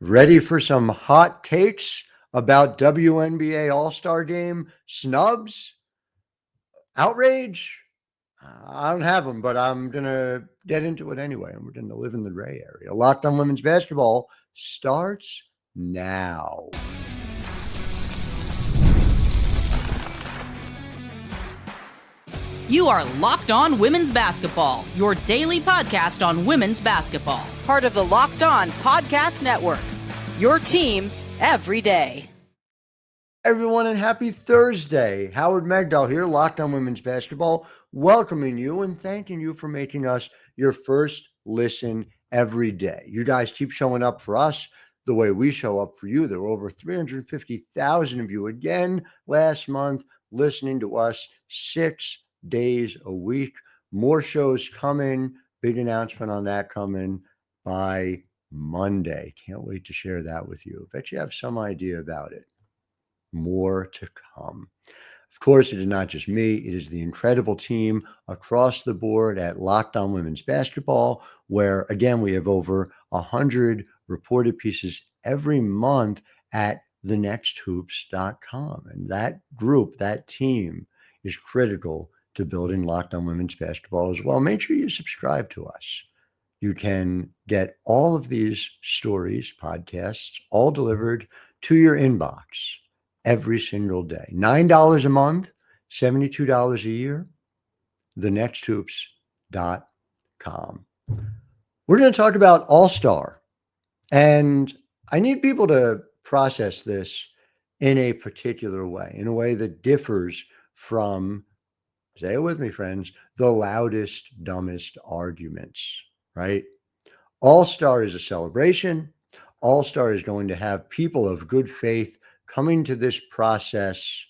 Ready for some hot takes about WNBA All-Star Game snubs? Outrage? I don't have them, but I'm going to get into it anyway. And we're going to live in the gray area. Locked on Women's Basketball starts now. You are Locked On Women's Basketball, your daily podcast on women's basketball. Part of the Locked On Podcast Network, your team every day. Everyone, and happy Thursday. Howard Megdal here, Locked On Women's Basketball, welcoming you and thanking you for making us your first listen every day. You guys keep showing up for us the way we show up for you. There were over 350,000 of you again last month listening to us 6 days a week. More shows coming. Big announcement on that coming by Monday. Can't wait to share that with you. Bet you have some idea about it. More to come. Of course, it is not just me. It is the incredible team across the board at Locked On Women's Basketball, where, again, we have over 100 reported pieces every month at thenexthoops.com. And that group, that team, is critical to building Locked On Women's Basketball as well. Make sure you subscribe to us. You can get all of these stories, podcasts, all delivered to your inbox every single day. $9 a month, $72 a year, thenexthoops.com. We're going to talk about All-Star. And I need people to process this in a particular way, in a way that differs from, say it with me, friends, the loudest, dumbest arguments, right? All-Star is a celebration. All-Star is going to have people of good faith coming to this process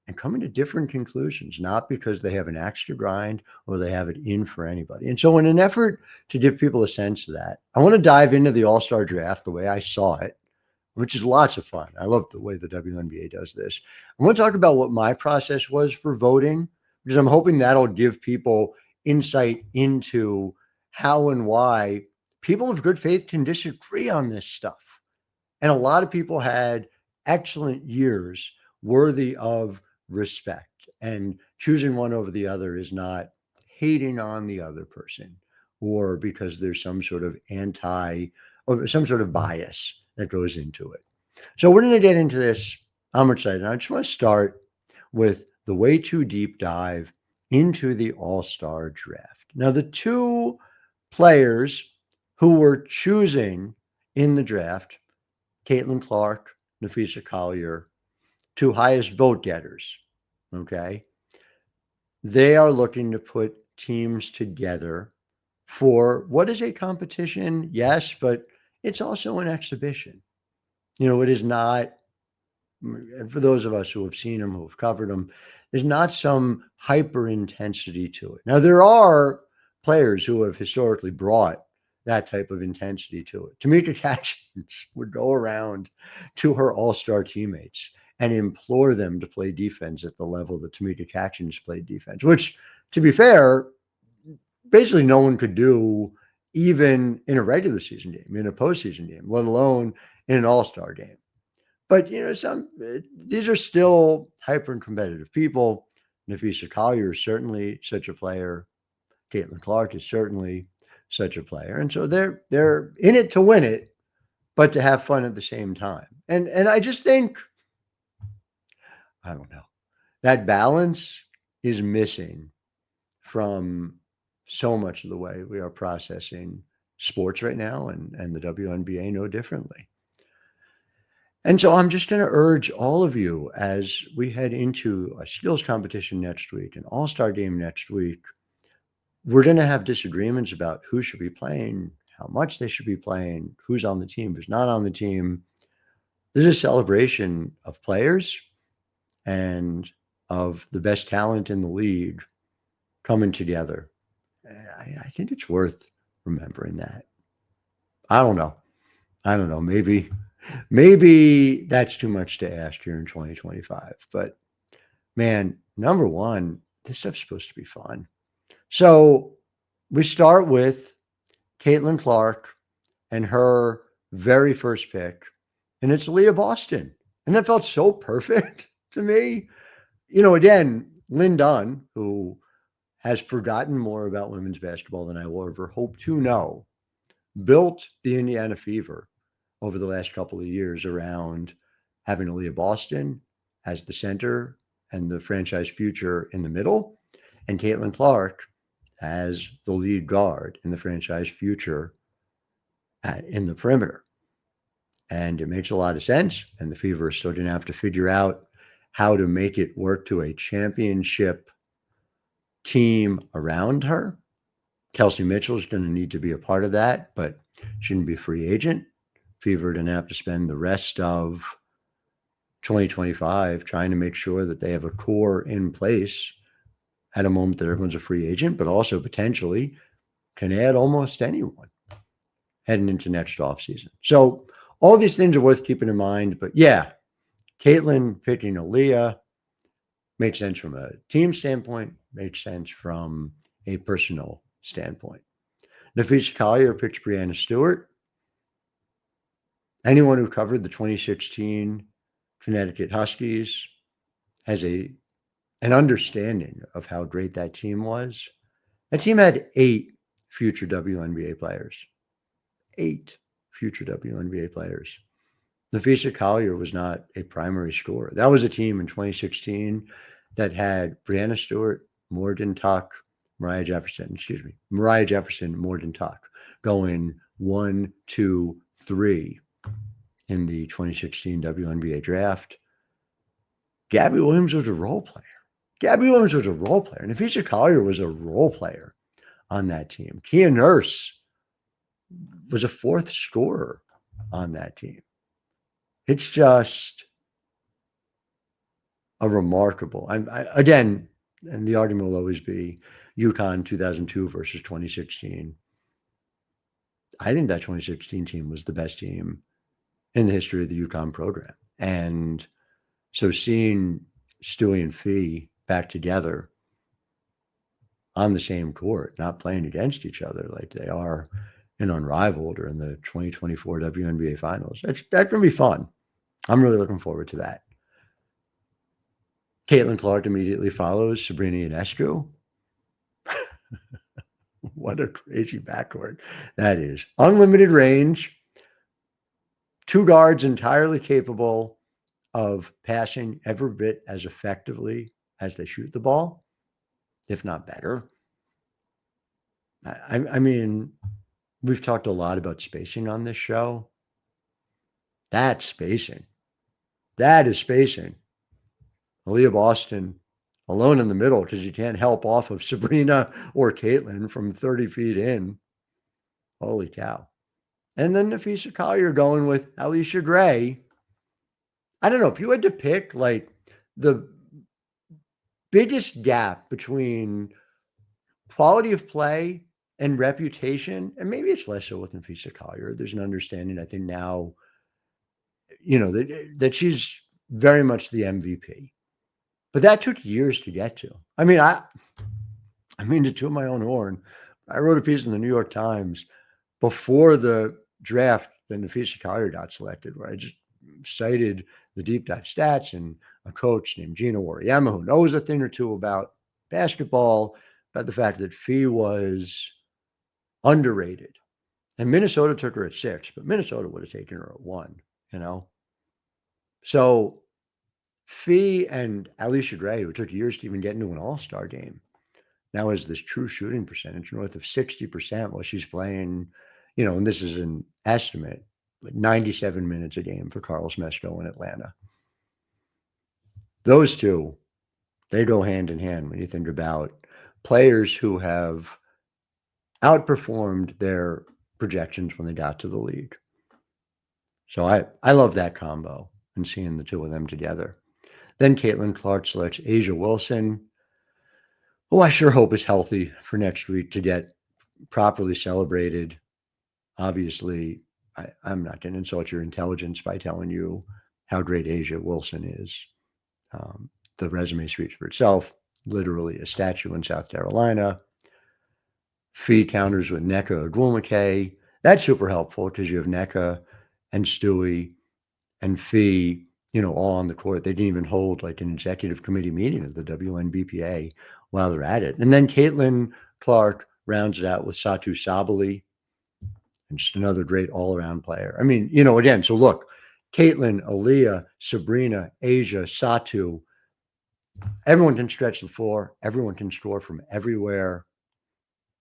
and coming to different conclusions, not because they have an axe to grind or they have it in for anybody. And so in an effort to give people a sense of that, I want to dive into the All-Star draft the way I saw it, which is lots of fun. I love the way the WNBA does this. I want to talk about what my process was for voting, because I'm hoping that'll give people insight into how and why people of good faith can disagree on this stuff. And a lot of people had excellent years worthy of respect, and choosing one over the other is not hating on the other person or because there's some sort of or some sort of bias that goes into it. So we're going to get into this. I'm excited. I just want to start with the way too deep dive into the All-Star draft. Now, the two players who were choosing in the draft, Caitlin Clark, Napheesa Collier, two highest vote getters, okay? They are looking to put teams together for what is a competition, yes, but it's also an exhibition. You know, it is not, and for those of us who have seen them, who have covered them, there's not some hyper intensity to it. Now, there are players who have historically brought that type of intensity to it. Tamika Catchings would go around to her all-star teammates and implore them to play defense at the level that Tamika Catchings played defense, which, to be fair, basically no one could do even in a regular season game, in a postseason game, let alone in an all-star game. But, you know, these are still hyper-competitive people. Napheesa Collier is certainly such a player. Caitlin Clark is certainly such a player. And so they're in it to win it, but to have fun at the same time. And I just think, I don't know, that balance is missing from so much of the way we are processing sports right now, and the WNBA no differently. And so I'm just going to urge all of you, as we head into a skills competition next week, an all-star game next week, we're going to have disagreements about who should be playing, how much they should be playing, who's on the team, who's not on the team. This is a celebration of players and of the best talent in the league coming together. I think it's worth remembering that. I don't know. Maybe that's too much to ask here in 2025. But man, number one, this stuff's supposed to be fun. So we start with Caitlin Clark and her very first pick, and it's Leah Boston. And that felt so perfect to me. Again, Lynn Dunn, who has forgotten more about women's basketball than I will ever hope to know, built the Indiana Fever over the last couple of years around having Leah Boston as the center and the franchise future in the middle, and Caitlin Clark as the lead guard in the franchise future in the perimeter. And it makes a lot of sense. And the Fever is still going to have to figure out how to make it work to a championship team around her. Kelsey Mitchell is going to need to be a part of that, but shouldn't be a free agent. Fever going to have to spend the rest of 2025 trying to make sure that they have a core in place at a moment that everyone's a free agent, but also potentially can add almost anyone heading into next offseason. So all these things are worth keeping in mind. But yeah, Caitlin picking Aaliyah makes sense from a team standpoint, makes sense from a personal standpoint. Nafisa Collier picked Brianna Stewart. Anyone who covered the 2016 Connecticut Huskies has an understanding of how great that team was. That team had 8 future WNBA players. 8 future WNBA players. Nafisa Collier was not a primary scorer. That was a team in 2016 that had Brianna Stewart, Morgan Tuck, Mariah Jefferson, Morgan Tuck, going 1, 2, 3 in the 2016 WNBA draft. Gabby Williams was a role player. Nafisa Collier was a role player on that team. Kia Nurse was a 4th scorer on that team. It's just a remarkable, again, and the argument will always be UConn 2002 versus 2016. I think that 2016 team was the best team in the history of the UConn program. And so seeing Stewie and Fee back together on the same court, not playing against each other like they are in Unrivaled or in the 2024 WNBA Finals, that's going to be fun. I'm really looking forward to that. Caitlin Clark immediately follows Sabrina Ionescu. What a crazy backcourt that is. Unlimited range. 2 guards entirely capable of passing every bit as effectively as they shoot the ball, if not better. I mean, we've talked a lot about spacing on this show. That's spacing. That is spacing. Aaliyah Boston alone in the middle because you can't help off of Sabrina or Caitlin from 30 feet in. Holy cow. And then Nafisa Collier going with Alicia Gray. I don't know, if you had to pick like the biggest gap between quality of play and reputation, and maybe it's less so with Nafisa Collier. There's an understanding, I think now, that she's very much the MVP. But that took years to get to. I mean, to toot my own horn, I wrote a piece in the New York Times before the draft that Nafisa Collier got selected, where I just cited the deep dive stats and a coach named Gina Wariyama who knows a thing or two about basketball, about the fact that Fee was underrated. And Minnesota took her at 6, but Minnesota would have taken her at 1, So Fee and Alicia Gray, who took years to even get into an All-Star game, now has this true shooting percentage north of 60% while she's playing, and this is an estimate, like 97 minutes a game for Carlos Mesto in Atlanta. Those two, they go hand in hand when you think about players who have outperformed their projections when they got to the league. So I love that combo and seeing the two of them together. Then Caitlin Clark selects Asia Wilson, who I sure hope is healthy for next week to get properly celebrated. Obviously, I'm not going to insult your intelligence by telling you how great Asia Wilson is. The resume speaks for itself. Literally a statue in South Carolina. Fee counters with Nneka Ogwumike. That's super helpful because you have Nneka and Stewie and Fee, all on the court. They didn't even hold like an executive committee meeting of the WNBPA while they're at it. And then Caitlin Clark rounds it out with Satu Sabali, and just another great all-around player. I mean, again, so look, Caitlin, Aaliyah, Sabrina, Asia, Satu, everyone can stretch the floor. Everyone can score from everywhere.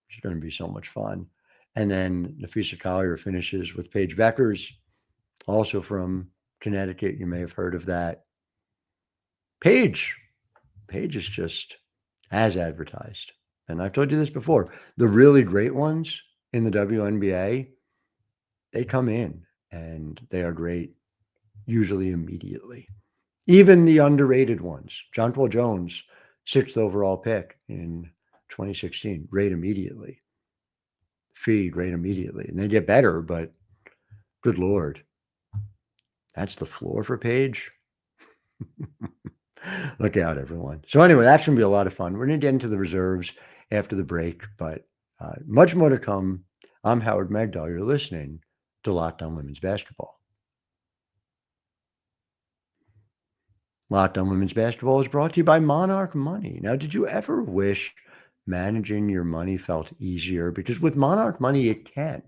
It's going to be so much fun. And then Nafisa Collier finishes with Paige Beckers, also from Connecticut. You may have heard of that. Paige is just as advertised. And I've told you this before. The really great ones in the WNBA, they come in and they are great usually immediately. Even the underrated ones. Jonquel Jones, 6th overall pick in 2016, great immediately. Fee, great immediately. And they get better, but good Lord. That's the floor for Paige. Look out, everyone. So anyway, that's going to be a lot of fun. We're going to get into the reserves after the break, but much more to come. I'm Howard Megdal. You're listening to Locked On Women's Basketball. Locked On Women's Basketball is brought to you by Monarch Money. Now, did you ever wish managing your money felt easier? Because with Monarch Money, it can.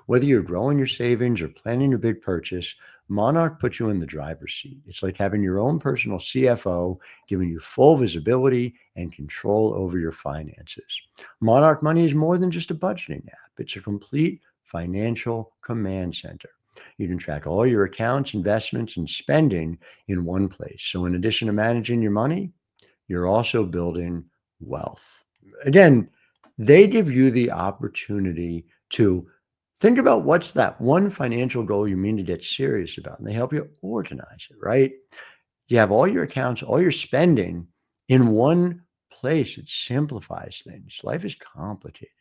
Whether you're growing your savings or planning a big purchase, Monarch puts you in the driver's seat. It's like having your own personal CFO, giving you full visibility and control over your finances. Monarch Money is more than just a budgeting app. It's a complete financial command center. You can track all your accounts, investments, and spending in one place. So in addition to managing your money, you're also building wealth. Again, they give you the opportunity to think about what's that one financial goal you mean to get serious about, and they help you organize it, right? You have all your accounts, all your spending in one place. It simplifies things. Life is complicated.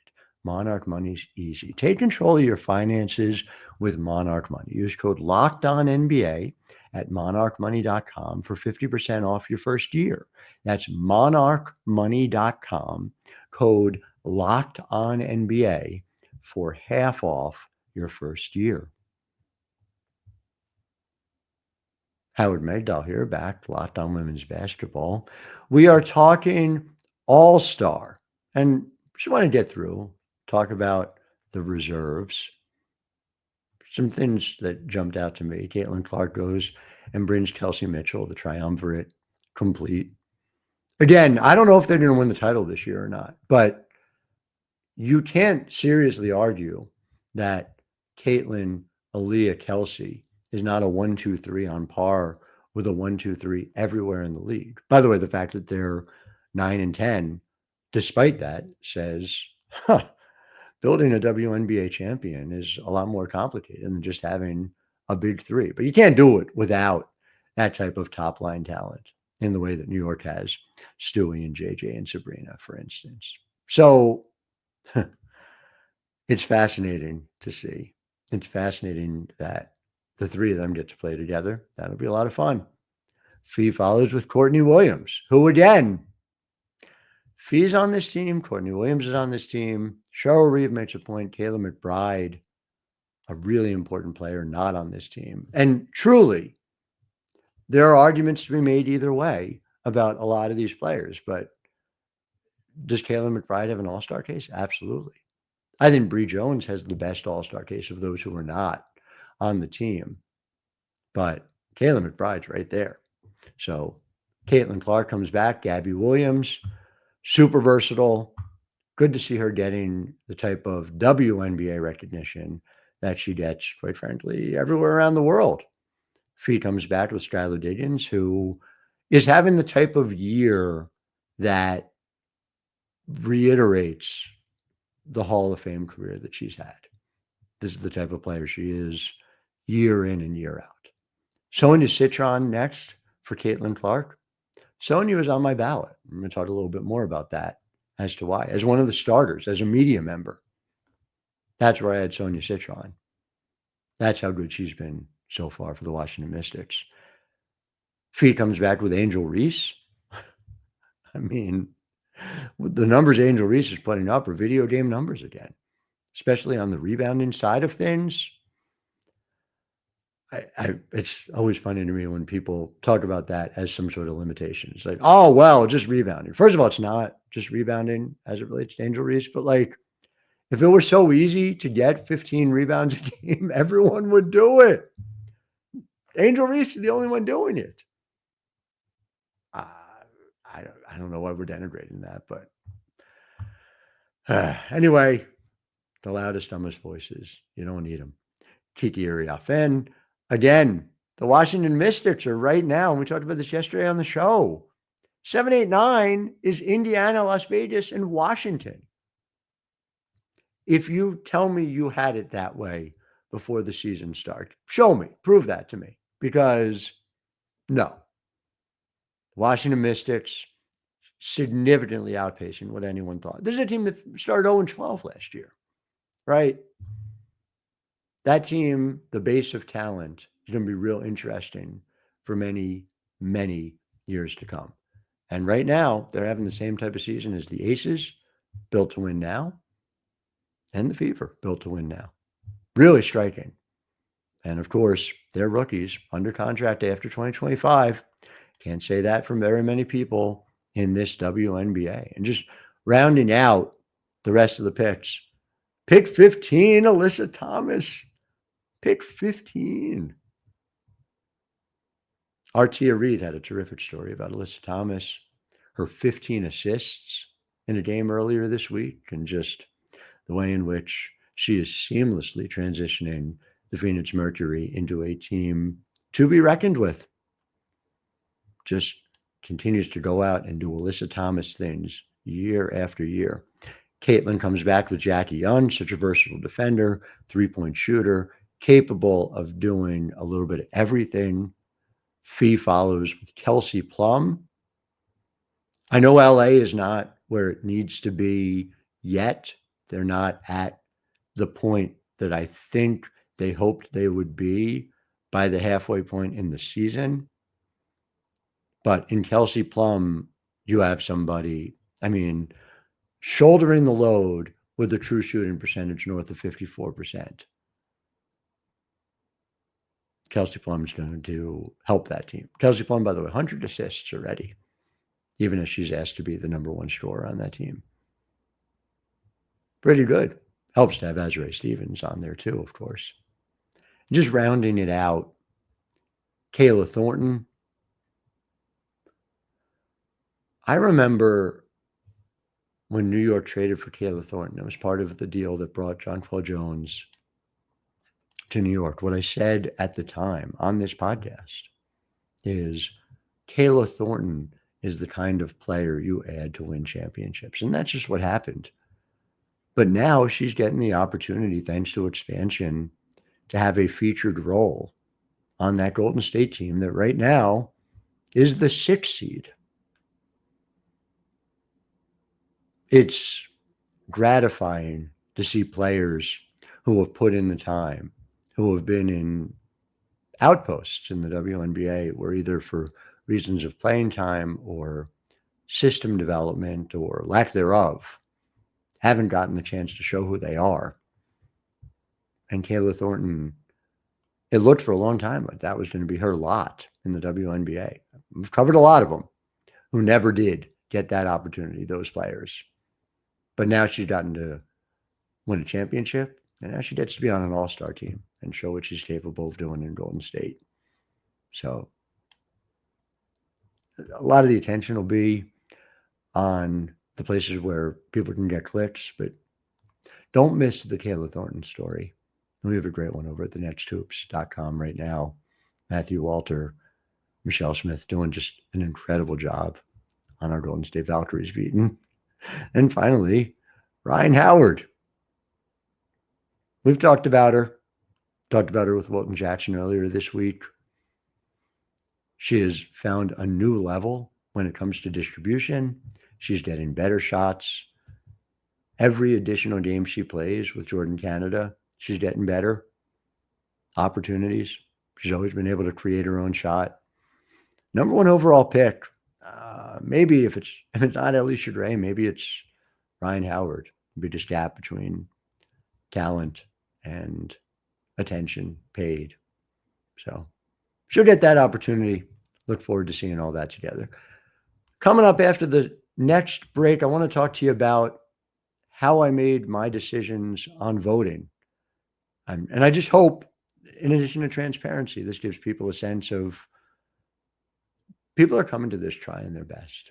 Monarch Money's easy. Take control of your finances with Monarch Money. Use code LOCKEDONNBA at monarchmoney.com for 50% off your first year. That's monarchmoney.com, code LOCKEDONNBA for half off your first year. Howard Megdal here, back Locked On Women's Basketball. We are talking All-Star, and just want to get through, talk about the reserves. Some things that jumped out to me. Caitlin Clark goes and brings Kelsey Mitchell, the triumvirate, complete. Again, I don't know if they're going to win the title this year or not, but you can't seriously argue that Caitlin, Aaliyah, Kelsey is not a 1-2-3 on par with a 1-2-3 everywhere in the league. By the way, the fact that they're 9-10, despite that, says, building a WNBA champion is a lot more complicated than just having a big three. But you can't do it without that type of top line talent in the way that New York has Stewie and JJ and Sabrina, for instance. So it's fascinating to see. It's fascinating that the three of them get to play together. That'll be a lot of fun. Fee follows with Courtney Williams, who again, Fee's on this team. Courtney Williams is on this team. Cheryl Reeve makes a point. Kayla McBride, a really important player, not on this team. And truly, there are arguments to be made either way about a lot of these players. But does Kayla McBride have an all-star case? Absolutely. I think Bree Jones has the best all-star case of those who are not on the team. But Kayla McBride's right there. So Caitlin Clark comes back. Gabby Williams, super versatile. Good to see her getting the type of WNBA recognition that she gets, quite frankly, everywhere around the world. Fee comes back with Skylar Diggins, who is having the type of year that reiterates the Hall of Fame career that she's had. This is the type of player she is year in and year out. Sonia Citron next for Caitlin Clark. Sonia is on my ballot. I'm going to talk a little bit more about that as to why. As one of the starters, as a media member, that's where I had Sonia Citron. That's how good she's been so far for the Washington Mystics. Fee comes back with Angel Reese. I mean, the numbers Angel Reese is putting up are video game numbers again, especially on the rebounding side of things. It's always funny to me when people talk about that as some sort of limitation. It's like, oh, well, just rebounding. First of all, it's not just rebounding as it relates to Angel Reese, but like, if it were so easy to get 15 rebounds a game, everyone would do it. Angel Reese is the only one doing it. I don't know why we're denigrating that, but anyway, the loudest, dumbest voices. You don't need them. Kiki Iriafen. Again, the Washington Mystics are right now, and we talked about this yesterday on the show. 7-8-9 is Indiana, Las Vegas, and Washington. If you tell me you had it that way before the season starts, show me, prove that to me. Because no, Washington Mystics significantly outpacing what anyone thought. This is a team that started 0-12 last year, right? That team, the base of talent, is going to be real interesting for many, many years to come. And right now, they're having the same type of season as the Aces, built to win now, and the Fever, built to win now. Really striking. And of course, they're rookies under contract after 2025. Can't say that from very many people in this WNBA. And just rounding out the rest of the picks. Pick 15, Alyssa Thomas. Pick 15. Artia Reed had a terrific story about Alyssa Thomas, her 15 assists in a game earlier this week, and just the way in which she is seamlessly transitioning the Phoenix Mercury into a team to be reckoned with. Just continues to go out and do Alyssa Thomas things year after year. Caitlin comes back with Jackie Young, such a versatile defender, three-point shooter, capable of doing a little bit of everything. Fee follows with Kelsey Plum. I know LA is not where it needs to be yet. They're not at the point that I think they hoped they would be by the halfway point in the season. But in Kelsey Plum, you have somebody, shouldering the load with a true shooting percentage north of 54%. Kelsey Plum is going to help that team. Kelsey Plum, by the way, 100 assists already, even as she's asked to be the number one scorer on that team. Pretty good. Helps to have Azrae Stevens on there too, of course. Just rounding it out, Kayla Thornton. I remember when New York traded for Kayla Thornton. It was part of the deal that brought Jonquel Jones to New York. What I said at the time on this podcast is Kayla Thornton is the kind of player you add to win championships. And that's just what happened. But now she's getting the opportunity, thanks to expansion, to have a featured role on that Golden State team that right now is the 6th seed. It's gratifying to see players who have put in the time, who have been in outposts in the WNBA, where either for reasons of playing time or system development or lack thereof, haven't gotten the chance to show who they are. And Kayla Thornton, it looked for a long time like that was going to be her lot in the WNBA. We've covered a lot of them who never did get that opportunity, those players. But now she's gotten to win a championship, and now she gets to be on an all-star team and show what she's capable of doing in Golden State. So a lot of the attention will be on the places where people can get clicks, but don't miss the Kayla Thornton story. We have a great one over at thenexthoops.com right now. Matthew Walter, Michelle Smith doing just an incredible job on our Golden State Valkyries beaten. And finally, Ryan Howard. We've talked about her with Wilton Jackson earlier this week. She has found a new level when it comes to distribution. She's getting better shots. Every additional game she plays with Jordan Canada, she's getting better. Opportunities. She's always been able to create her own shot. Number one overall pick. Maybe if it's not Alicia Gray, maybe it's Ryan Howard. The biggest gap between talent and attention paid. So she'll get that opportunity. Look forward to seeing all that together. Coming up after the next break, I want to talk to you about how I made my decisions on voting. And I just hope, in addition to transparency, this gives people a sense of people are coming to this trying their best.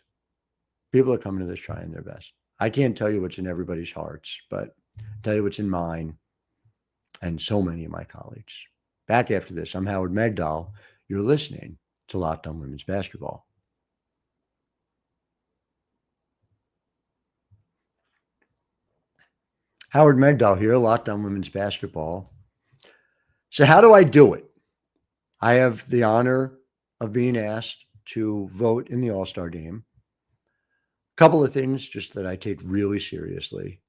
People are coming to this trying their best. I can't tell you what's in everybody's hearts, but I'll tell you what's in mine and so many of my colleagues. Back after this, I'm Howard Megdal. You're listening to Locked On Women's Basketball. Howard Megdal here, Locked On Women's Basketball. So how do I do it? I have the honor of being asked to vote in the All-Star Game. A couple of things just that I take really seriously.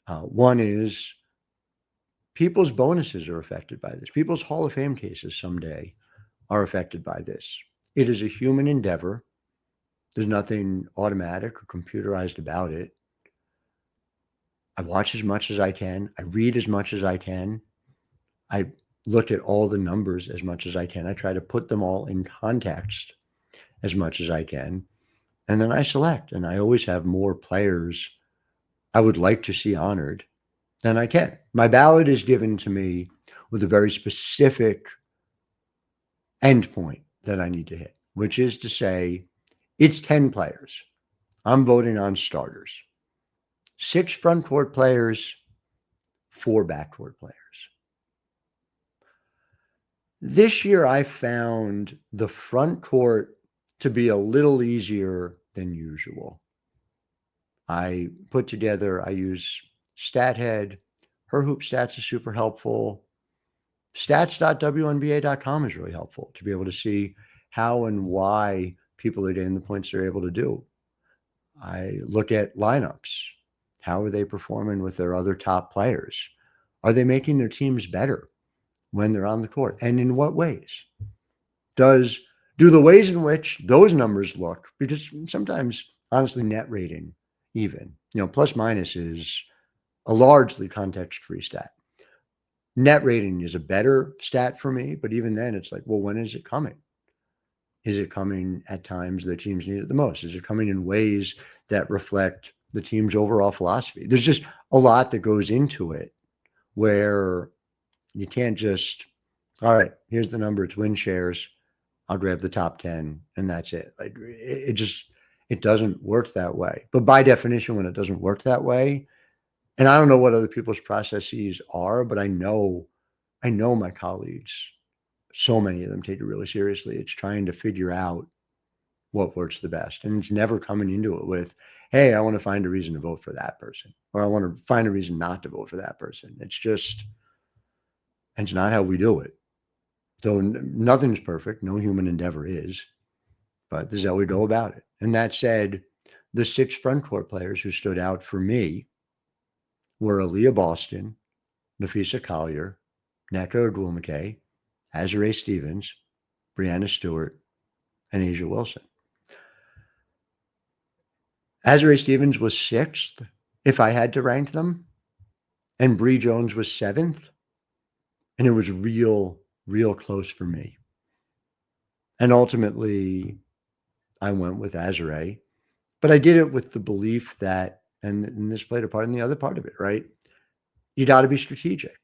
One is people's bonuses are affected by this. People's Hall of Fame cases someday are affected by this. It is a human endeavor. There's nothing automatic or computerized about it. I watch as much as I can. I read as much as I can. I look at all the numbers as much as I can. I try to put them all in context as much as I can. And then I select. And I always have more players I would like to see honored than I can. My ballot is given to me with a very specific endpoint that I need to hit, which is to say it's 10 players. I'm voting on starters. 6 front court players, 4 backcourt players. This year, I found the front court to be a little easier than usual. I use StatHead. Her Hoop Stats is super helpful. Stats.WNBA.com is really helpful to be able to see how and why people are getting the points they're able to do. I look at lineups. How are they performing with their other top players? Are they making their teams better when they're on the court? And in what ways? Do the ways in which those numbers look, because sometimes, honestly, net rating even, plus minus is a largely context-free stat. Net rating is a better stat for me, but even then it's like, well, when is it coming? Is it coming at times that teams need it the most? Is it coming in ways that reflect the team's overall philosophy? There's just a lot that goes into it where you can't just, all right, here's the number, it's win shares. I'll grab the top 10 and that's it. Like it doesn't work that way. But by definition, when it doesn't work that way, and I don't know what other people's processes are, but I know my colleagues, so many of them take it really seriously. It's trying to figure out what works the best. And it's never coming into it with, hey, I want to find a reason to vote for that person, or I want to find a reason not to vote for that person. It's not how we do it. So nothing's perfect. No human endeavor is, but this is how we go about it. And that said, the 6 front court players who stood out for me were Aaliyah Boston, Nafisa Collier, Nneka Ogwumike, Azurá Stevens, Breanna Stewart, and Asia Wilson. Azurá Stevens was 6th if I had to rank them, and Bree Jones was 7th, and it was real close for me. And ultimately, I went with Azurá, but I did it with the belief that, and this played a part in the other part of it, right? You got to be strategic.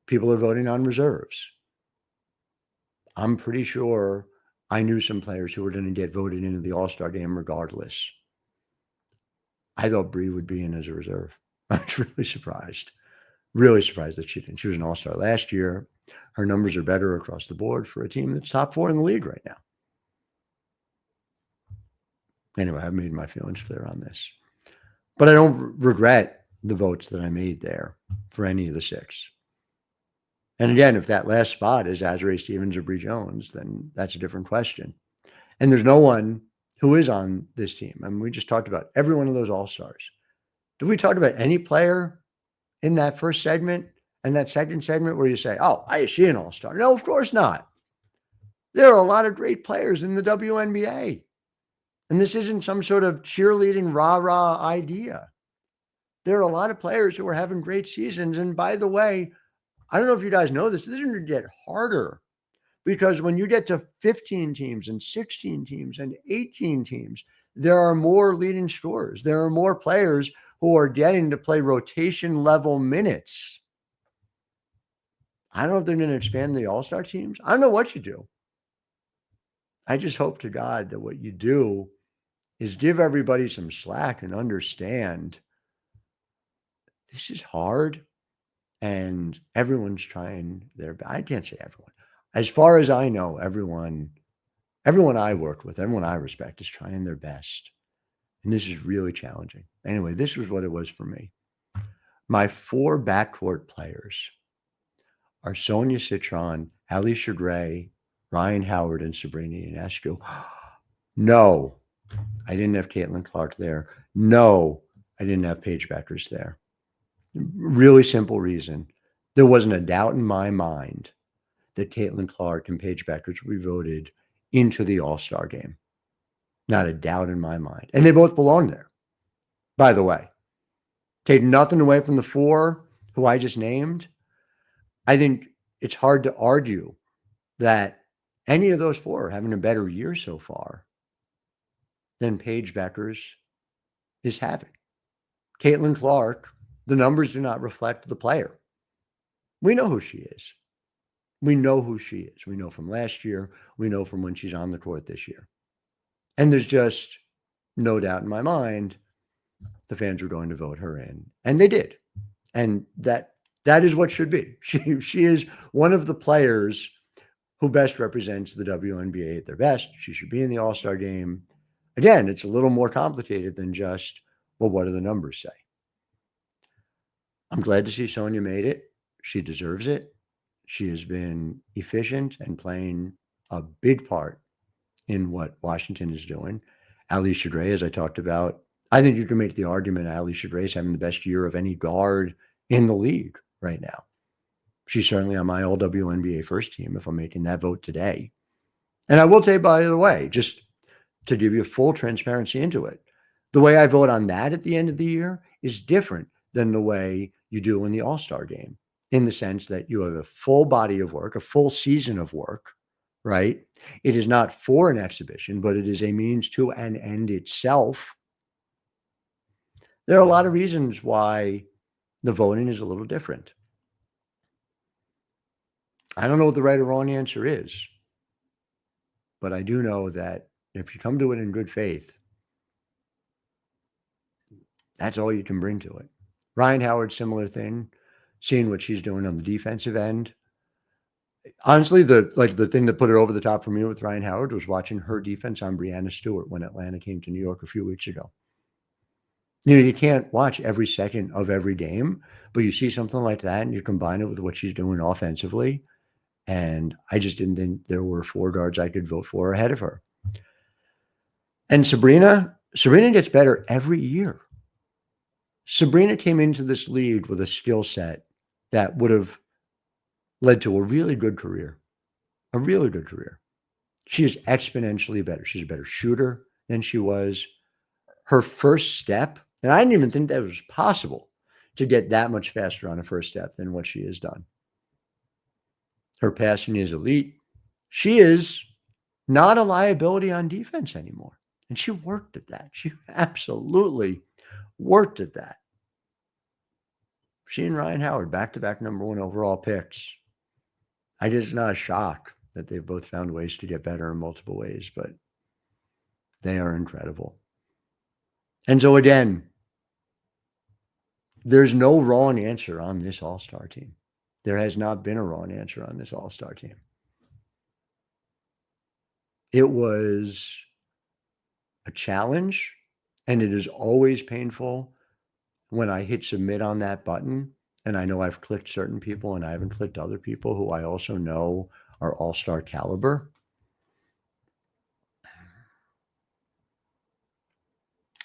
People are voting on reserves. I'm pretty sure I knew some players who were going to get voted into the All-Star Game regardless. I thought Bree would be in as a reserve. I was really surprised that she didn't. She was an All-Star last year. Her numbers are better across the board for a team that's top 4 in the league right now. Anyway, I've made my feelings clear on this. But I don't regret the votes that I made there for any of the 6. And again, if that last spot is Azurá Stevens or Bree Jones, then that's a different question. And there's no one who is on this team. I mean, we just talked about every one of those All-Stars. Did we talk about any player in that first segment and that second segment where you say, oh, is she an All-Star? No, of course not. There are a lot of great players in the WNBA. And this isn't some sort of cheerleading rah-rah idea. There are a lot of players who are having great seasons. And by the way, I don't know if you guys know this. This is going to get harder because when you get to 15 teams and 16 teams and 18 teams, there are more leading scorers. There are more players who are getting to play rotation level minutes. I don't know if they're going to expand the All-Star teams. I don't know what you do. I just hope to God that what you do is give everybody some slack and understand this is hard and everyone's trying their best. I can't say everyone. As far as I know, everyone I work with, everyone I respect is trying their best. And this is really challenging. Anyway, this was what it was for me. My 4 backcourt players are Sonia Citron, Alicia Gray, Ryan Howard, and Sabrina Ionescu. No, I didn't have Caitlin Clark there. No, I didn't have Paige Beckers there. Really simple reason. There wasn't a doubt in my mind that Caitlin Clark and Paige Beckers would be voted into the All-Star game. Not a doubt in my mind. And they both belong there, by the way. Take nothing away from the 4 who I just named. I think it's hard to argue that any of those 4 are having a better year so far than Paige Beckers is having. Caitlin Clark, the numbers do not reflect the player. We know who she is. We know who she is. We know from last year. We know from when she's on the court this year. And there's just no doubt in my mind the fans were going to vote her in. And they did. And that is what should be. She is one of the players who best represents the WNBA at their best. She should be in the All-Star game. Again, it's a little more complicated than just, well, what do the numbers say? I'm glad to see Sonia made it. She deserves it. She has been efficient and playing a big part in what Washington is doing. Alicia Gray, as I talked about, I think you can make the argument Alicia Gray is having the best year of any guard in the league right now. She's certainly on my all-WNBA first team if I'm making that vote today. And I will say, by the way, just to give you full transparency into it, the way I vote on that at the end of the year is different than the way you do in the All-Star game, in the sense that you have a full body of work, a full season of work, right? It is not for an exhibition, but it is a means to an end itself. There are a lot of reasons why the voting is a little different. I don't know what the right or wrong answer is, but I do know that if you come to it in good faith, that's all you can bring to it. Ryan Howard, similar thing, seeing what she's doing on the defensive end. Honestly, the thing that put it over the top for me with Ryan Howard was watching her defense on Breanna Stewart when Atlanta came to New York a few weeks ago. You know, you can't watch every second of every game, but you see something like that and you combine it with what she's doing offensively. And I just didn't think there were 4 guards I could vote for ahead of her. And Sabrina gets better every year. Sabrina came into this league with a skill set that would have led to a really good career. She is exponentially better. She's a better shooter than she was. Her first step, and I didn't even think that was possible to get that much faster on a first step than what she has done. Her passing is elite. She is not a liability on defense anymore. And she worked at that. She absolutely worked at that. She and Ryan Howard, back-to-back number 1 overall picks. I just not a shock that they've both found ways to get better in multiple ways, but they are incredible. And so again, there's no wrong answer on this All-Star team. There has not been a wrong answer on this All-Star team. It was a challenge, and it is always painful when I hit submit on that button, and I know I've clicked certain people and I haven't clicked other people who I also know are All-Star caliber.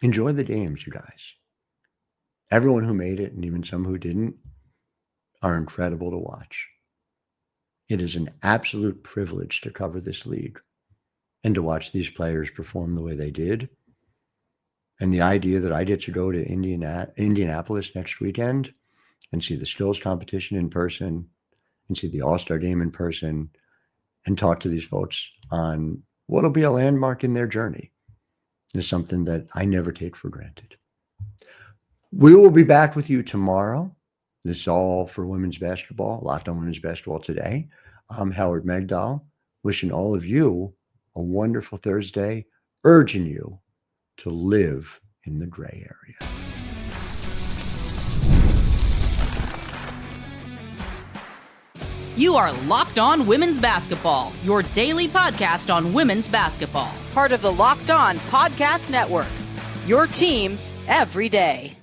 Enjoy the games, you guys. Everyone who made it, and even some who didn't, are incredible to watch. It is an absolute privilege to cover this league and to watch these players perform the way they did. And the idea that I get to go to Indianapolis next weekend and see the skills competition in person, and see the All-Star Game in person and talk to these folks on what'll be a landmark in their journey is something that I never take for granted. We will be back with you tomorrow. This is all for women's basketball, Locked On Women's Basketball Today. I'm Howard Megdal, wishing all of you a wonderful Thursday, urging you to live in the gray area. You are Locked On Women's Basketball, your daily podcast on women's basketball. Part of the Locked On Podcast Network. Your team every day.